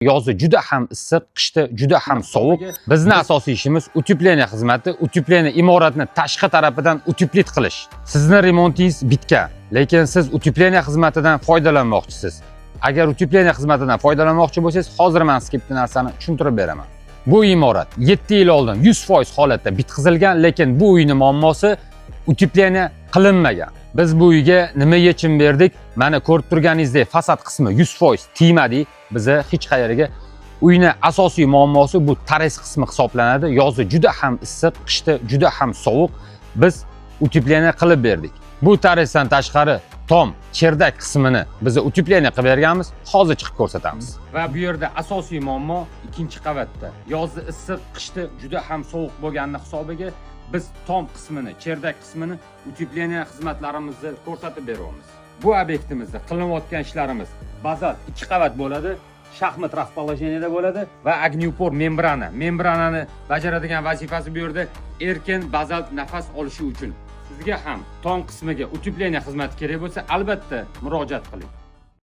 Yozi juda ham issiq, qishda juda ham sovuq. Bizning asosiy ishimiz utepleniya xizmati, utepleniya imoratni tashqi tarafidan uteplit qilish. Sizning remontingiz bitgan, lekin siz utepleniya xizmatidan foydalanmoqchisiz. Agar utepleniya xizmatidan foydalanmoqchi bo'lsangiz, hozir men sizga bitta narsani tushuntirib beraman. Bu imorat 7 yil oldin 100% holatda bitkazilgan, lekin bu uyning muammosi utepleniya qilinmagan. Biz bu uyga nima yechim berdik? Mana ko'rib turganingizdek, fasad qismi 100% tegmadi. Biza hech qayerga uyning asosiy muammosi bu tares qismi hisoblanadi. Yozi juda ham issiq, qishda juda ham sovuq. Biz utepleniya qilib berdik. Bu taresdan tashqari tom, cherdak qismini biz utepleniya qilib berganmiz. Hozir chiqib ko'rsatamiz. Va bu yerda asosiy muammo ikkinchi qavatda. Yozi issiq, qishda juda ham sovuq bo'lgani hisobiga biz tom qismini, cherdak qismini utepleniya xizmatlarimizni ko'rsatib beryapmiz. Bu obyektimizda qilinayotgan ishlarimiz bazalt 2 qavat bo'ladi, shaxmat расположенияda bo'ladi va огнеупор membrana. Membranani bajaradigan vazifasi bu yerda erkin bazalt nafas olishi uchun. Sizga ham tom qismiga utepleniya xizmati kerak bo'lsa, albatta murojaat qiling.